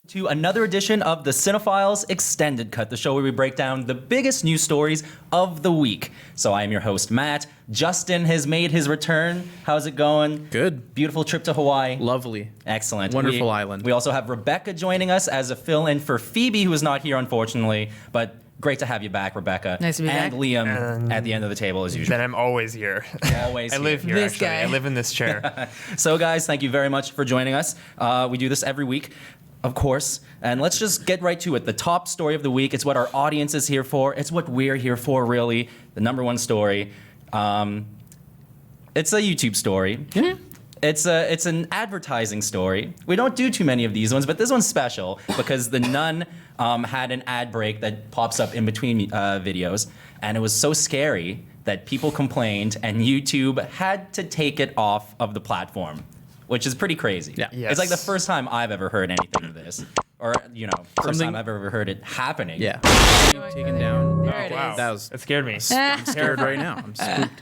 To another edition of the Cinefiles Extended Cut, the show where we break down the biggest news stories of the week. So I am your host, Matt. Justin has made his return. How's it going? Good. Beautiful trip to Hawaii. Lovely. Excellent. Wonderful island. We also have Rebecca joining us as a fill-in for Phoebe, who is not here, unfortunately, but great to have you back, Rebecca. Nice to be back. And Liam at the end of the table, as usual. Then I'm always here. Always I live here, This actually. guy. I live in this chair. So, guys, thank you very much for joining us. We do this every week, of course, and let's just get right to it. The top story of the week. It's what our audience is here for. It's what we're here for, really. The number one story. It's a YouTube story. Mm-hmm. It's an advertising story. We don't do too many of these ones, but this one's special because The Nun had an ad break that pops up in between videos, and it was so scary that people complained, and YouTube had to take it off of the platform, which is pretty crazy. Yeah. Yes. It's like the first time I've ever heard anything of this, or first time I've ever heard it happening. Yeah. Taken down. There it Wow. is. That was It scared me. I'm scared right now. I'm spooked.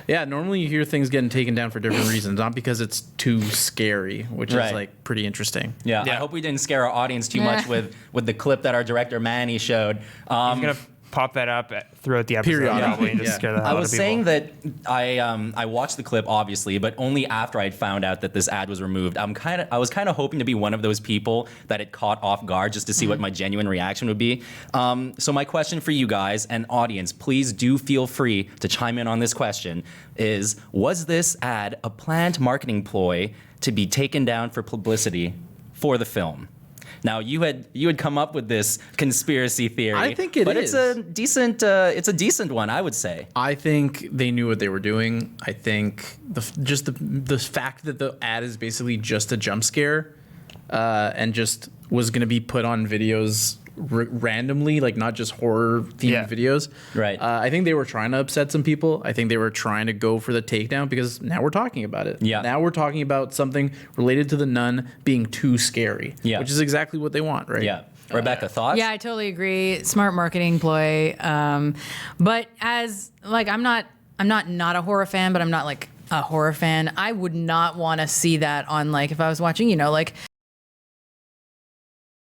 Yeah, normally you hear things getting taken down for different reasons, not because it's too scary, which Right. is like pretty interesting. Yeah. I Yeah. hope we didn't scare our audience too much with the clip that our director Manny showed. I'm going to pop that up throughout the episode Periodically, probably and just yeah. scare the hell I out was of people. saying that I watched the clip obviously, but only after I'd found out that this ad was removed. I was kind of hoping to be one of those people that it caught off guard just to see what my genuine reaction would be. So my question for you guys and audience, please do feel free to chime in on this question: was this ad a planned marketing ploy to be taken down for publicity for the film? Now you had come up with this conspiracy theory. I think it but is. it's a decent one, I would say. I think they knew what they were doing. I think the fact that the ad is basically just a jump scare, and just was going to be put on videos randomly, like not just horror themed videos. Right. I think they were trying to upset some people. I think they were trying to go for the takedown because now we're talking about it. Yeah. Now we're talking about something related to the nun being too scary. Yeah. Which is exactly what they want, right? Yeah. Rebecca, thoughts? Yeah, I totally agree. Smart marketing ploy. But as like, I'm not a horror fan, but I'm not like a horror fan. I would not want to see that on like if I was watching, like.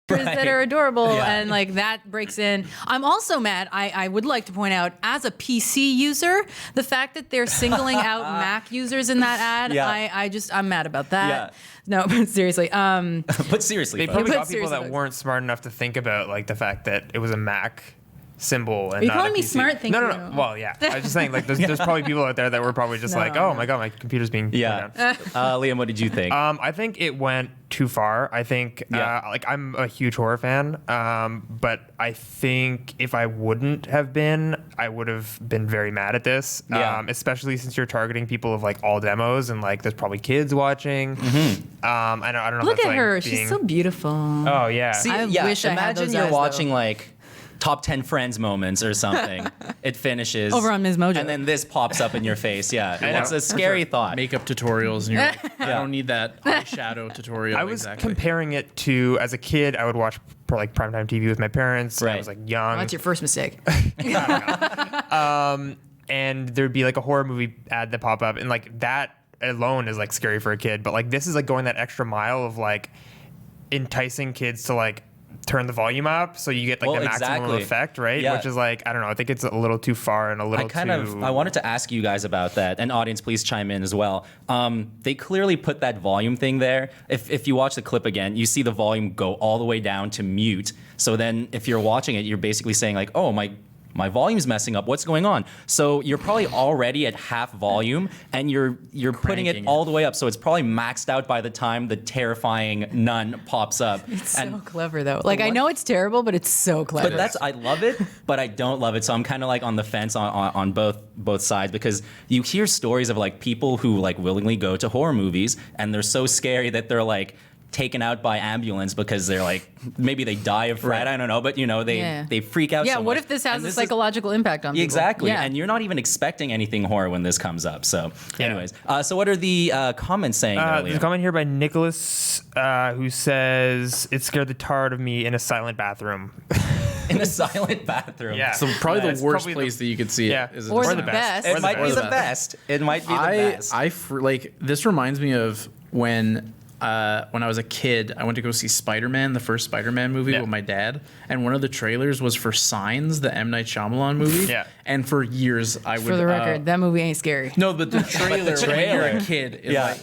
That are adorable and like that breaks in. I'm also mad. I would like to point out, as a PC user, the fact that they're singling out Mac users in that ad. Yeah. I'm mad about that. Yeah. No, but seriously. But seriously, They folks. probably But got people seriously, that folks. weren't smart enough to think about like the fact that it was a Mac symbol and you not calling a me PC. smart? Thank no. you. Well, yeah. I was just saying, like, there's probably people out there that were probably just like, oh my god, my computer's being Yeah. down. Liam, what did you think? I think it went too far. I think, like, I'm a huge horror fan, but I think if I wouldn't have been, I would have been very mad at this. Yeah. Especially since you're targeting people of like all demos and like there's probably kids watching. I don't know. Look if that's, at like, her. being- She's so beautiful. Oh yeah. See, I yeah, wish I had imagine those you're eyes, watching though. like top 10 Friends moments or something. It finishes Over on Ms. Mojo. and then this pops up in your face. Yeah, know. it's a scary thought. Makeup tutorials, and you're like, I don't need that eyeshadow tutorial. I was exactly. comparing it to, as a kid, I would watch like primetime TV with my parents. Right. I was like young. That's your first mistake. And there'd be like a horror movie ad that pop up, and like that alone is like scary for a kid. But like this is like going that extra mile of like enticing kids to like turn the volume up so you get like Well, the maximum exactly. effect, right? Yeah. Which is like, I don't know, I think it's a little too far and a little I wanted to ask you guys about that, and audience, please chime in as well. They clearly put that volume thing there. If you watch the clip again, you see the volume go all the way down to mute. So then if you're watching it, you're basically saying like, oh, my volume's messing up. What's going on? So you're probably already at half volume, and you're putting it Cranking all the way up. So it's probably maxed out by the time the terrifying nun pops up. It's so And clever though. Like I know it's terrible, but it's so clever. but I love it, but I don't love it. So I'm kind of like on the fence on both sides, because you hear stories of like people who like willingly go to horror movies and they're so scary that they're like taken out by ambulance because they're like, maybe they die of fright. I don't know, but they freak out. Yeah. So What much. if this And has a is- psychological impact on people? Exactly, Yeah. and you're not even expecting anything horror when this comes up. So, anyways, so what are the comments saying? There's a Liam? comment here by Nicholas who says, it scared the tar out of me in a silent bathroom. In a silent bathroom. Yeah. So probably That's the worst probably place that you could see Yeah. it. Is Or in the the best. It might be Or the best. It might be the best. Like this reminds me of when when I was a kid, I went to go see Spider-Man, the first Spider-Man movie with my dad, and one of the trailers was for Signs, the M. Night Shyamalan movie. Yeah. And for years, I would. For the record, that movie ain't scary. No, but the trailer, when you're a kid, it Yeah. like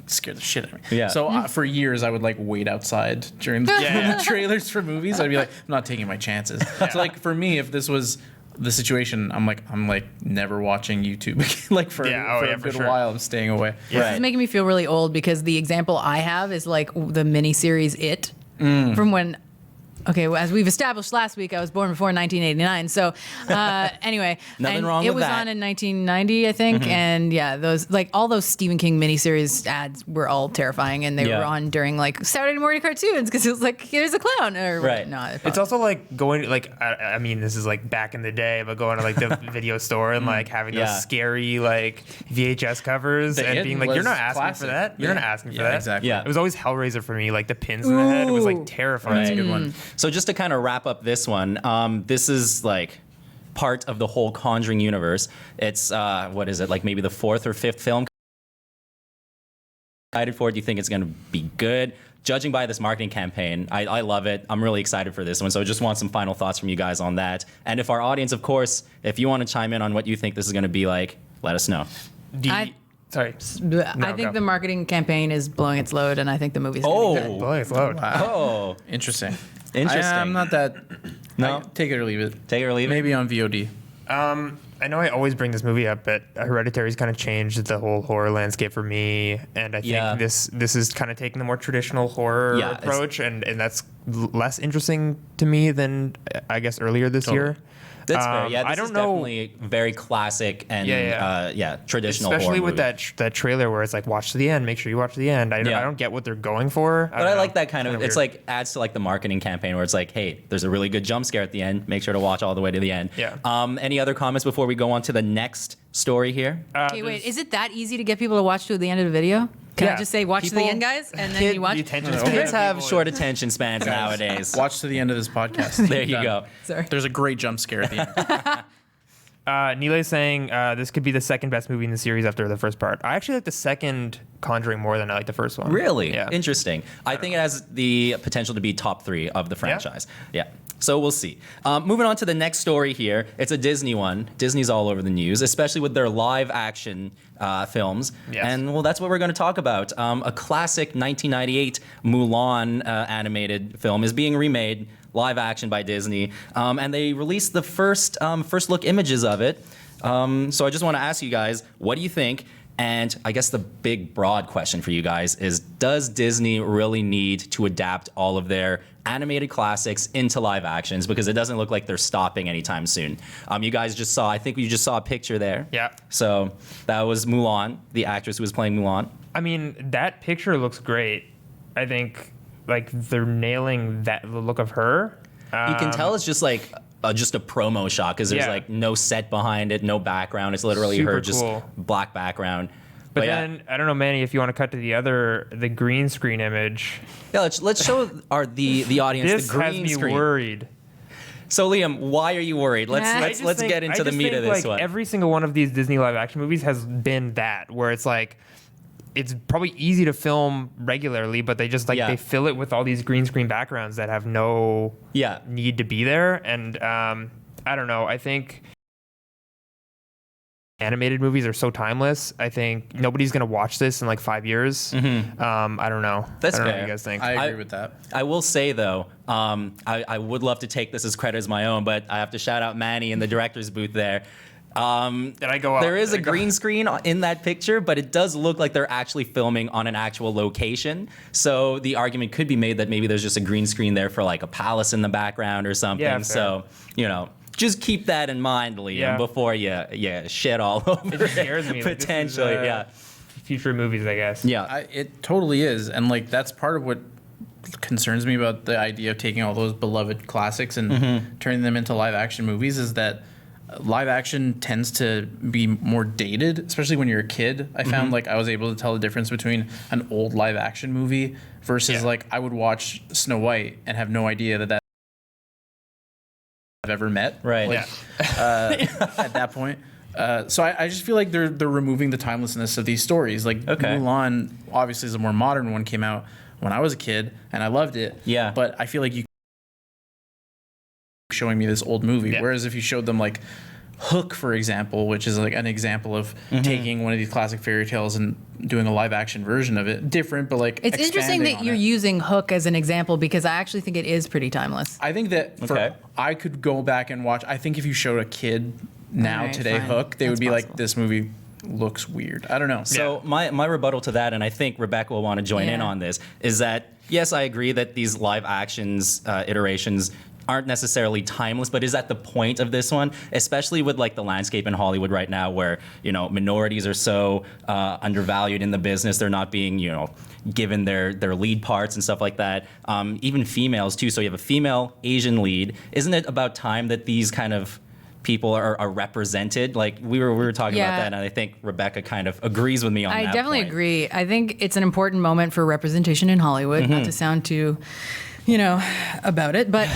scared the shit out of me. Yeah. So for years, I would like wait outside during the trailers for movies. I'd be like, I'm not taking my chances. So like for me, if this was the situation, I'm like never watching YouTube again. Like for a good while, I'm staying away. Yeah. This is making me feel really old because the example I have is like the miniseries It from when. Okay, well, as we've established last week, I was born before 1989. So anyway, Nothing and wrong it with was that. on in 1990, I think. And yeah, those like all those Stephen King miniseries ads were all terrifying, and they Yeah. were on during like Saturday morning cartoons because it was like here's a clown or Right. no, It's also like going like I mean this is like back in the day, but going to like the video store and like having Yeah. those scary like VHS covers The and It being like, you're was not asking classic. for that. You're not asking for Yeah, that. exactly. Yeah. It was always Hellraiser for me. Like the pins in the head was like terrifying. Right. That's a good one. So just to kind of wrap up this one, this is like part of the whole Conjuring universe. It's what is it, like maybe the fourth or fifth film? Excited for it? Do you think it's going to be good? Judging by this marketing campaign, I love it. I'm really excited for this one. So I just want some final thoughts from you guys on that. And if our audience, of course, if you want to chime in on what you think this is going to be like, let us know. Sorry. I think go. the marketing campaign is blowing its load, and I think the movie's gonna be good. Boy, it's loud. Oh, Interesting. Interesting. I'm not that. No? Take it or leave it. take it or leave it. Maybe on VOD. I know I always bring this movie up, but Hereditary's kind of changed the whole horror landscape for me, and I think Yeah. this is kind of taking the more traditional horror Yeah, it's- approach, and that's less interesting to me than I guess earlier this year. That's fair. Yeah, this I don't is know. definitely very classic and traditional Especially horror with movie. that trailer where it's like watch to the end, make sure you watch to the end. I don't get what they're going for. But I like that kind of. It's like adds to like the marketing campaign where it's like, hey, there's a really good jump scare at the end. Make sure to watch all the way to the end. Yeah. Any other comments before we go on to the next story here? Okay, wait, is it that easy to get people to watch to the end of the video? Can I Yeah. just say watch to the People- end, guys, and then you watch? The attention No. span Kids of have people short is- attention spans nowadays. Watch to the end of this podcast. There you Done. go. Sorry. There's a great jump scare at the end. Nilay's saying this could be the second best movie in the series after the first part. I actually like the second Conjuring more than I like the first one. Really? Yeah. Interesting. I think it has the potential to be top 3 of the franchise. Yeah. So we'll see. Moving on to the next story here. It's a Disney one. Disney's all over the news, especially with their live action films. Yes. And well, that's what we're going to talk about. A classic 1998 Mulan animated film is being remade live action by Disney. And they released the first look images of it. So I just want to ask you guys, what do you think? And I guess the big broad question for you guys is, does Disney really need to adapt all of their animated classics into live actions? Because it doesn't look like they're stopping anytime soon. You guys just saw, I think you just saw a picture there. Yeah. So that was Mulan, the actress who was playing Mulan. I mean, that picture looks great. I think like they're nailing the look of her. You can tell it's just like just a promo shot because there's Yeah. like no set behind it, no background. It's literally her Super just cool. black background. But yeah. then I don't know, Manny, if you want to cut to the green screen image. Yeah, let's show the audience This the green has me screen. worried. So Liam, why are you worried? I Let's just think- get into I the just meat think, of this like, one. Every single one of these Disney live action movies has been that, where it's like, it's probably easy to film regularly, but they just like Yeah. they fill it with all these green screen backgrounds that have no Yeah. need to be there. And I don't know. I think animated movies are so timeless. I think nobody's gonna watch this in like 5 years. I don't know. That's I don't know fair. what you guys think. I agree with that. I will say though, I would love to take this as credit as my own, but I have to shout out Manny in the director's booth there. Did I go out? There is a Did I go- green screen in that picture, but it does look like they're actually filming on an actual location. So the argument could be made that maybe there's just a green screen there for like a palace in the background or something. Yeah, fair. So, just keep that in mind, Liam, Yeah. before you shit all over It just scares me. Like, this is, Potentially, yeah. Future movies, I guess. Yeah. It totally is, and like that's part of what concerns me about the idea of taking all those beloved classics and turning them into live action movies is that live action tends to be more dated, especially when you're a kid. I found like I was able to tell the difference between an old live action movie versus Yeah. like I would watch Snow White and have no idea that I've ever met. Right. Like, at that point. So I just feel like they're removing the timelessness of these stories. Like Mulan, obviously, is a more modern one, came out when I was a kid, and I loved it. Yeah. But I feel like you showing me this old movie, whereas if you showed them like Hook, for example, which is like an example of taking one of these classic fairy tales and doing a live action version of it, different, but like It's interesting that you're using Hook as an example because I actually think it is pretty timeless. I think that I could go back and watch. I think if you showed a kid now Alright, today fine. Hook, they That's would be possible. like, this movie looks weird. I don't know. So my rebuttal to that, and I think Rebecca will want to join in Yeah. on this, is that yes, I agree that these live actions iterations aren't necessarily timeless, but is at the point of this one, especially with like the landscape in Hollywood right now, where minorities are so undervalued in the business, they're not being given their lead parts and stuff like that. Even females too. So you have a female Asian lead. Isn't it about time that these kind of people are represented? Like we were talking about Yeah. that, and I think Rebecca kind of agrees with me on that. I definitely point. agree. I think it's an important moment for representation in Hollywood, not to sound too, about it, but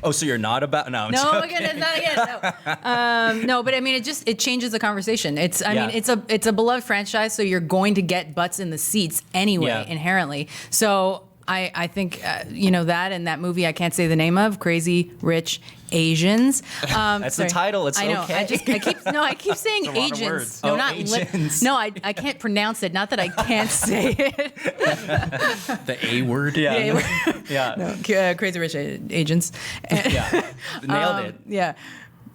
Oh, so you're not about? No, I'm no, joking. again, not again. No, but I mean, it changes the conversation. I Yeah. mean, it's a beloved franchise, so you're going to get butts in the seats anyway, Yeah. inherently. So I think that and that movie I can't say the name of, Crazy Rich Asians. That's the title. It's I know. okay. I keep saying a lot of Asians. words. No, Oh, not Asians. no. I can't pronounce it. Not that I can't say it. The A word. Yeah. Crazy Rich Agents. Yeah. Nailed it. Yeah.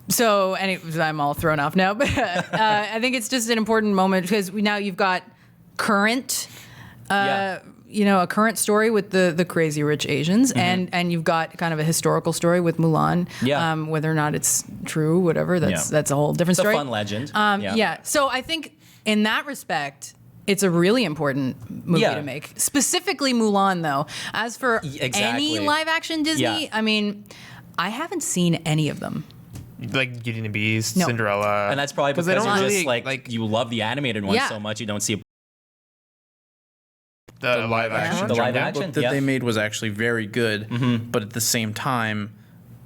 So, I'm all thrown off now, but I think it's just an important moment because now you've got current, Yeah. a current story with the Crazy Rich Asians, and you've got kind of a historical story with Mulan. Yeah. Whether or not it's true, whatever, that's a whole different It's story. a fun legend. Yeah. So I think in that respect, it's a really important movie Yeah. to make. Specifically Mulan, though. As for Exactly. any live action Disney, Yeah. I mean, I haven't seen any of them. Like Beauty and the Beast, No. Cinderella. And that's probably because they you're don't just really, like you love the animated one Yeah. so much you don't see the live action. the live Jungle action. Book that Yeah. they made was actually very good, but at the same time,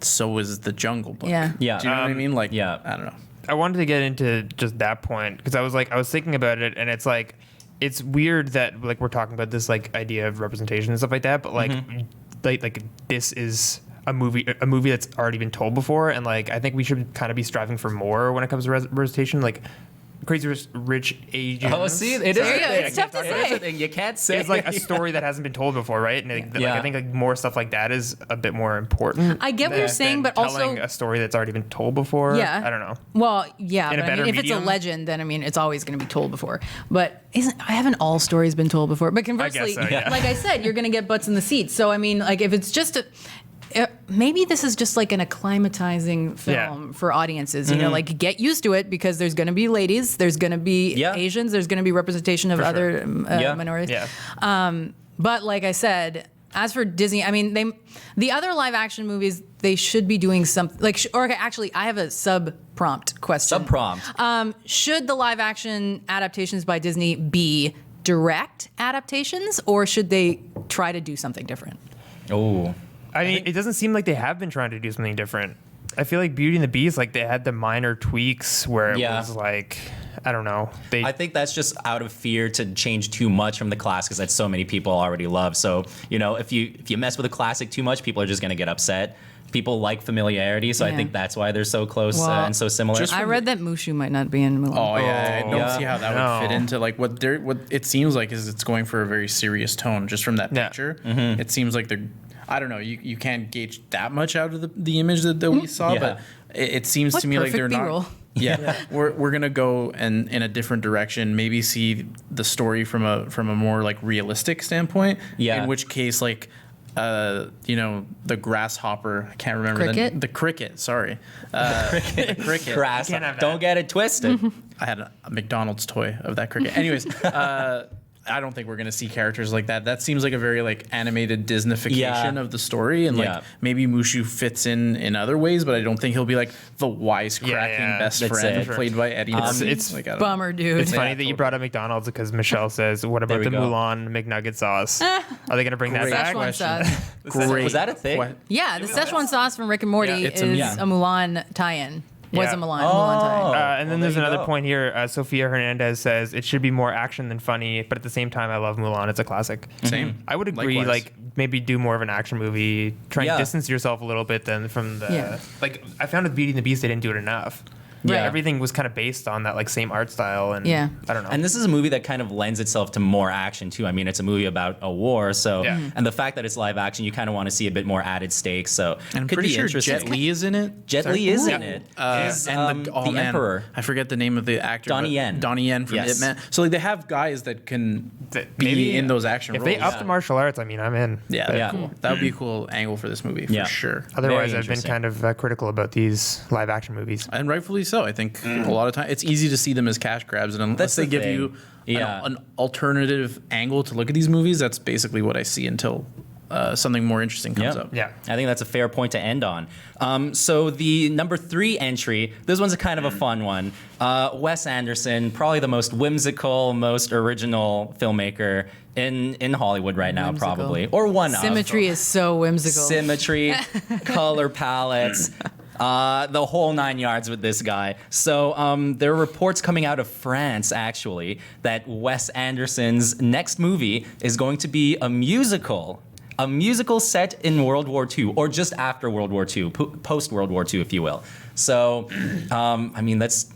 so was the Jungle Book. Yeah. Yeah. Do you know what I mean? Like, yeah. I don't know. I wanted to get into just that point because I was thinking about it, and it's like it's weird that like we're talking about this like idea of representation and stuff like that, but like like this is a movie that's already been told before, and like I think we should kind of be striving for more when it comes to representation, like Crazy Rich Asians. Oh, see, it is. There you go. It's tough to It is say. a thing. You can't say. It's like a story that hasn't been told before, right? And like, Yeah. I think like more stuff like that is a bit more important. I get what you're saying, than but telling also- a story that's already been told before. Yeah. I don't know. Well, yeah, In a but I better mean, if it's medium? a legend, then I mean, it's always going to be told before. But haven't all stories been told before? But conversely, so, yeah. like I said, you're going to get butts in the seats. So I mean, like if it's just maybe this is just like an acclimatizing film Yeah. for audiences. You know, like get used to it because there's going to be ladies, there's going to be Yeah. Asians, there's going to be representation of For other Yeah. minorities. Yeah. But like I said, as for Disney, I mean, the other live action movies, they should be doing something like, actually, I have a sub prompt question. Sub-prompt. Should the live action adaptations by Disney be direct adaptations, or should they try to do something different? Oh. I mean, it doesn't seem like they have been trying to do something different. I feel like Beauty and the Beast, like they had the minor tweaks where it Yeah. was like, I don't know. I think that's just out of fear to change too much from the classics that so many people already love. So, if you mess with a classic too much, people are just going to get upset. People like familiarity, so I Yeah. think that's why they're so close Well, and so similar. just I read that Mushu might not be in Mulan. Oh yeah, I don't yeah. see how that No. would fit into like what it seems like is it's going for a very serious tone just from that Yeah. picture. It seems like they're. I don't know. You can't gauge that much out of the image that we saw, Yeah. but it seems What to me like they're perfect B-roll. not. Yeah, we're gonna go in a different direction. Maybe see the story from a more like realistic standpoint. Yeah. In which case, like, the grasshopper. I can't remember Cricket? the cricket. Sorry, the cricket. Grass. Can't have that. Don't get it twisted. I had a McDonald's toy of that cricket. Anyways, I don't think we're gonna see characters like that. That seems like a very like animated Disneyfication Yeah. of the story, and Yeah. like maybe Mushu fits in other ways, but I don't think he'll be like the wisecracking Yeah, best that's friend it. played by Eddie. Murphy. it's like, I don't- Bummer, dude. It's Yeah, funny that totally. you brought up McDonald's because Michelle says, "What There about we the go. Mulan McNugget sauce? Are they going to bring that Great back?" Szechuan question. sauce. Great. Was that a thing? que- Yeah, the Szechuan sauce from Rick and Morty Yeah, is it's a- yeah. a Mulan tie-in. Was Yeah. a Mulan tie. And then well, there's there you another go. point here. Sophia Hernandez says it should be more action than funny, but at the same time, I love Mulan. It's a classic. Same. I would agree. Likewise. Like maybe do more of an action movie. Try Yeah. and distance yourself a little bit then from the Yeah. like. I found with Beauty and the Beast, they didn't do it enough. Yeah. Everything was kind of based on that like same art style, and Yeah. I don't know. And this is a movie that kind of lends itself to more action too. I mean, it's a movie about a war, so Yeah. and the fact that it's live action, you kind of want to see a bit more added stakes. So And I'm could pretty be sure interesting. Jet Li is in it. Jet Sorry. Li is Ooh. in it. He's, And the man, Emperor. I forget the name of the actor. Donnie but Yen. Donnie Yen from Yes. Ip Man. So like they have guys that can be Maybe in those action if roles. they up the martial arts, I mean, I'm in. yeah, But Yeah. cool. That would be a cool angle for this movie for Yeah. sure. Otherwise, Very I've been interesting. kind of critical about these live action movies. And rightfully so. I think a lot of time it's easy to see them as cash grabs, and unless That's they the give thing. you Yeah. an alternative angle to look at these movies, that's basically what I see until something more interesting comes Yeah. up. Yeah. I think that's a fair point to end on. So the number 3 entry, this one's a kind of a fun one. Wes Anderson, probably the most whimsical, most original filmmaker in Hollywood right now, Whimsical. probably, or one of. Symmetry is so whimsical. Symmetry, color palettes, the whole 9 yards with this guy. So there are reports coming out of France, actually, that Wes Anderson's next movie is going to be a musical. A musical set in World War II, or just after World War II, post World War II, if you will. So, I mean, that's.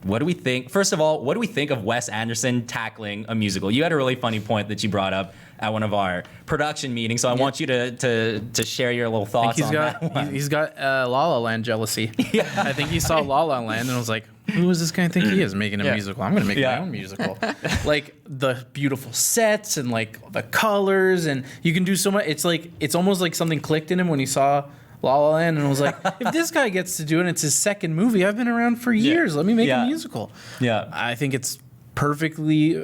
What do we think? First of all, what do we think of Wes Anderson tackling a musical? You had a really funny point that you brought up at one of our production meetings, so I want you to share your little I thoughts think on that. he's got La La Land jealousy. I think he saw La La Land and was like, "Who does this guy think he is making a Yeah. musical? I'm going to make Yeah. my own musical." Like the beautiful sets and like the colors, and you can do so much. It's almost like something clicked in him when he saw La La Land and was like, "If this guy gets to do it, and it's his second movie. I've been around for years. Let me make Yeah. a musical." Yeah. I think it's perfectly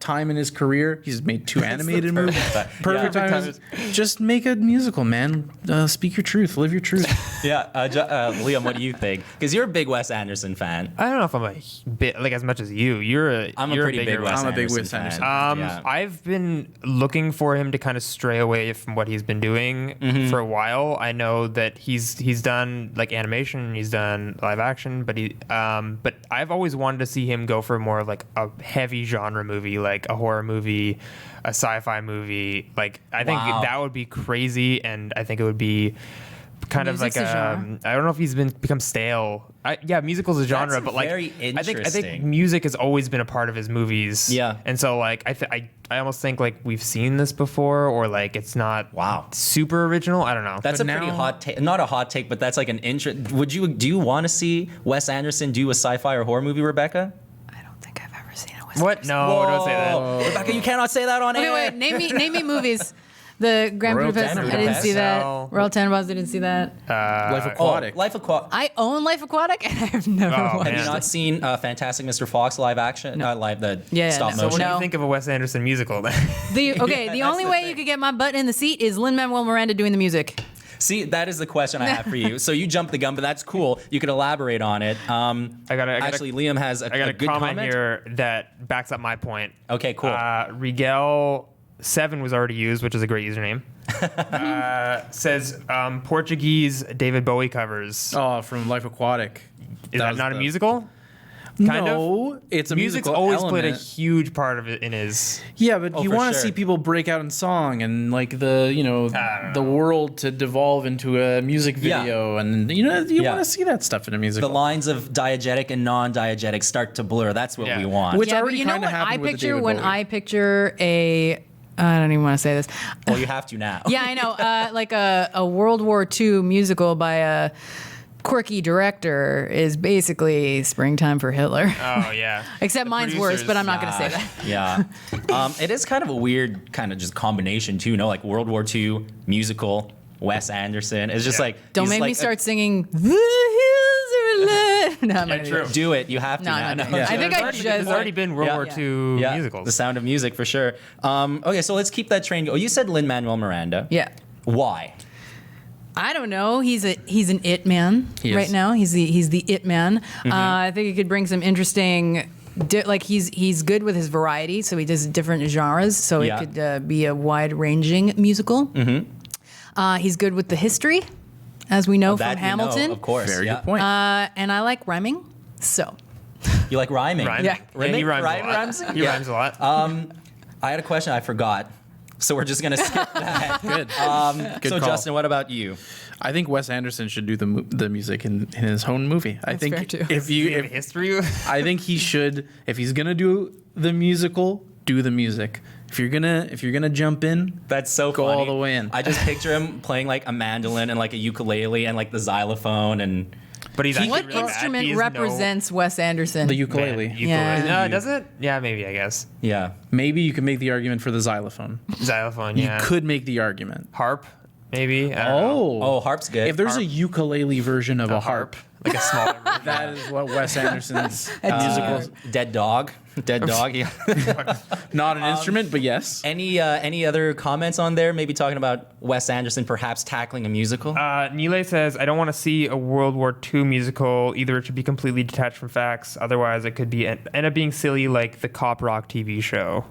time in his career. He's made 2 animated movies. Perfect Yeah. time. Just make a musical, man. Speak your truth. Live your truth. Yeah, Liam, what do you think? Because you're a big Wes Anderson fan. I don't know if I'm a bit like as much as you. I'm a pretty big bigger Wes I'm a big Anderson Wes fan. Anderson. Yeah. I've been looking for him to kind of stray away from what he's been doing for a while. I know that he's done like animation, he's done live action, but but I've always wanted to see him go for more of like a heavy genre movie, like a horror movie, a sci-fi movie. Like I think Wow. that would be crazy, and I think it would be kind of like Music's a genre. I don't know if he's become stale. Yeah, musical's a genre, That's but like very I think interesting. music has always been a part of his movies. Yeah. And so like I almost think like we've seen this before, or like it's not Wow. super original. I don't know. That's But a pretty now- hot take. Not a hot take, but that's like an interest. Do you want to see Wes Anderson do a sci-fi or horror movie, Rebecca? I don't think I've ever seen a Wes What? Anderson. No, don't say that. Whoa. Rebecca, you cannot say that on Okay, air. wait. Name me movies. The Grand Royal Budapest. I didn't Budapest. see that. No. Royal Tenenbaums. I didn't see that. Life Oh, Aquatic. Life Aquatic. I own Life Aquatic, and I've never Oh, watched Have you man. not seen Fantastic Mr. Fox live action? Live the Yeah, stop no. So what motion. do No. you think of a Wes Anderson musical then? The that's only the way thing. you could get my butt in the seat is Lin-Manuel Miranda doing the music. See, that is the question I have for you. So you jumped the gun, but that's cool. You could elaborate on it. Actually, Liam has a I got a good comment comment here that backs up my point. Okay, cool. Rigel7 was already used, which is a great username. Says Portuguese David Bowie covers. Oh, from Life Aquatic. Is that was not a the- musical? Kind No, it's a Music's musical always element. played a huge part of it in his. Yeah, but you for want to sure. see people break out in song and like the world to devolve into a music Yeah. video, and you Yeah. want to see that stuff in a the musical. lines of diegetic and non-diegetic start to blur. That's what Yeah. we want. Which yeah, but already you know kinda what I happened with the picture David when Bowie. I picture a. I don't even want to say this. Well, you have to now. Yeah, I know. Like a World War II musical by a quirky director is basically Springtime for Hitler. Oh yeah. Except The mine's worse, but I'm not going to say that. Yeah. It is kind of a weird kind of just combination too. No, like World War II musical, Wes Anderson. It's just Yeah. like Don't he's make me like start singing The Hills Are Alive. No, I'm not gonna do true. it. do it. You have to. No, now. I'm not doing it. I think There's already been World Yeah. War Yeah. II Yeah, musicals. The Sound of Music for sure. Okay, so let's keep that train going. Oh, you said Lin-Manuel Miranda. Yeah. Why? I don't know. He's an it man He is. right now. He's the it man. I think he could bring some interesting. Like he's good with his variety, so he does different genres. So Yeah. it could be a wide ranging musical. He's good with the history. as we know That from we know, Hamilton. of course. Very yeah. good point. And I like rhyming, so. You like rhyming? Rhyming. Yeah. He rhymes Rhyme- a lot. rhymes? He Yeah. rhymes a lot. I had a question I forgot, so we're just gonna skip that. Good. Good So call. Justin, what about you? I think Wes Anderson should do the music in his own movie. I That's think fair, too. if You you have if, history. I think he should, if he's gonna do the musical, do the music. If you're gonna jump in, That's so Go funny. all the way in. I just picture him playing like a mandolin and like a ukulele and like the xylophone and But he's actually What really bad. instrument He has represents Wes Anderson? the ukulele. Yeah. No, does it? Yeah, maybe, I guess. yeah. Maybe you can make the argument for the xylophone. Xylophone, You yeah. could make the argument. Harp, maybe. I don't know. Oh, harp's good. If there's Harp. a ukulele version of a harp, Like a smaller version. that is what Wes Anderson's musical. Dead dog. Dead dog. Yeah. Not an instrument, but yes. Any other comments on there? Maybe talking about Wes Anderson perhaps tackling a musical. Nile says, I don't want to see a World War II musical. Either it should be completely detached from facts. Otherwise, it could be end up being silly like the Cop Rock TV show.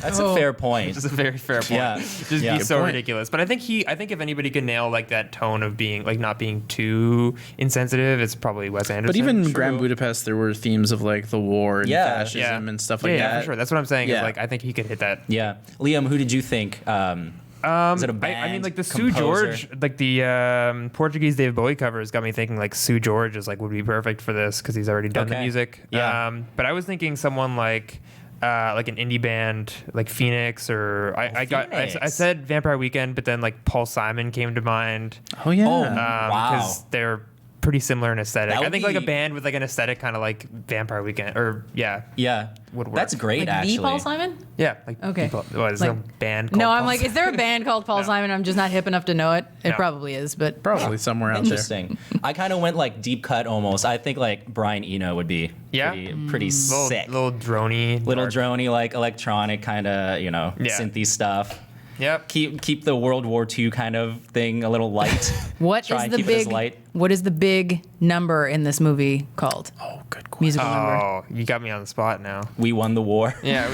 That's a fair point. Which is a very fair point. Yeah. Just Yeah. be Good so point. ridiculous. But I think if anybody could nail like that tone of being like not being too insensitive, it's probably Wes Anderson. But even True. Grand Budapest, there were themes of like the war and Yeah. fascism and stuff like yeah, that. for sure. That's what I'm saying. Is Yeah. like I think he could hit that. Yeah. Liam, who did you think? Is it a band? I mean, like the Sue composer? George, like the Portuguese David Bowie covers got me thinking like Sue George is like would be perfect for this because he's already done the Okay. music. Yeah. But I was thinking someone like an indie band like Phoenix or I Phoenix. said Vampire Weekend, but then like Paul Simon came to mind Oh yeah. Wow. because they're pretty similar in aesthetic. That I would think like a be- band with like an aesthetic kind of like Vampire Weekend or yeah. Yeah. Would work. That's great, Like actually. the Paul Simon? Yeah, like Okay. people, what, is Like- there a band called No, I'm Paul like, is there a band called Paul No. Simon? I'm just not hip enough to know it. It No. probably is, but Probably somewhere out there. Interesting. I kind of went like deep cut almost. I think like Brian Eno would be Yeah? pretty sick. little droney. Little dark. droney, like electronic kind of, Yeah. synthy stuff. Yep. Keep the World War II kind of thing a little light. what Try is and the keep it as big light. what is the big number in this movie called? Oh, good question. Musical number. Oh, you got me on the spot now. We won the war. Yeah.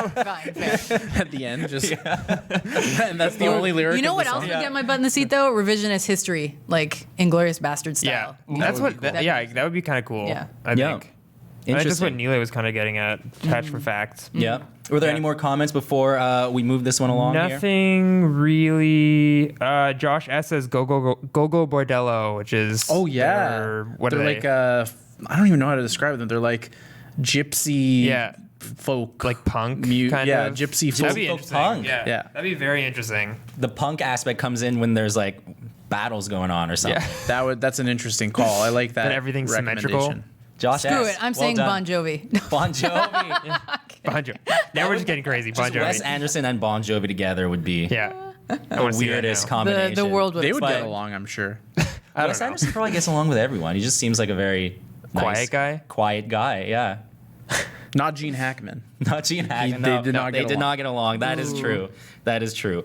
Fine, fair. At the end, just and that's the only lyric. You know of what the else song. would get my butt in the seat though? Revisionist history, like Inglorious Bastard yeah. style. That's would what. be cool. Yeah, that would be kind of cool. Yeah. I Yeah. think. And that's just what Interesting. Neely was kind of getting at. Detached from facts. Yeah. Were there Yeah. any more comments before we move this one along here? Nothing really. Josh S says go bordello, which is Oh yeah. their- what they're are like they? I don't even know how to describe them. They're like gypsy Yeah. folk. Like punk kind yeah, of gypsy That'd folk. be Folk interesting. punk. Yeah. Yeah. That'd be very interesting. The punk aspect comes in when there's like battles going on or something. Yeah. That's an interesting call. I like that. Then everything's symmetrical. recommendation. Josh Screw S, it. I'm well saying done. Bon Jovi. Bon Jovi. Bon Jovi. Now we're just getting crazy. Bon Just Wes Jovi. Anderson and Bon Jovi together would be Yeah. I the wanna see that weirdest now. combination. The world would They would But- get along, I'm sure. I don't Wes know. Anderson probably gets along with everyone. He just seems like a very Quiet nice, guy? Quiet guy, yeah. Not Gene Hackman. Not Gene Hackman. they No, did no, not they get did along. not get along. That is true. That is true.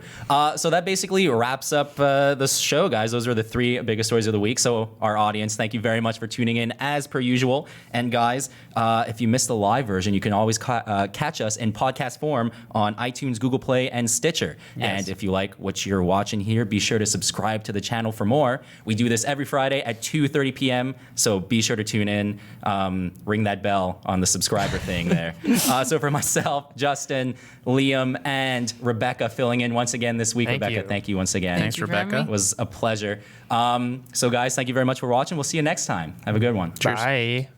So that basically wraps up the show, guys. Those are the three biggest stories of the week. So our audience, thank you very much for tuning in as per usual. And guys, if you missed the live version, you can always catch us in podcast form on iTunes, Google Play, and Stitcher. Yes. And if you like what you're watching here, be sure to subscribe to the channel for more. We do this every Friday at 2:30 p.m. So be sure to tune in. Ring that bell on the subscriber thing there. So for myself, Justin, Liam, and Rebecca filling in once again this week. Thank Rebecca, you. thank you once again. Thanks, you for having Rebecca. me. It was a pleasure. So guys, thank you very much for watching. We'll see you next time. Have a good one. Cheers. Bye.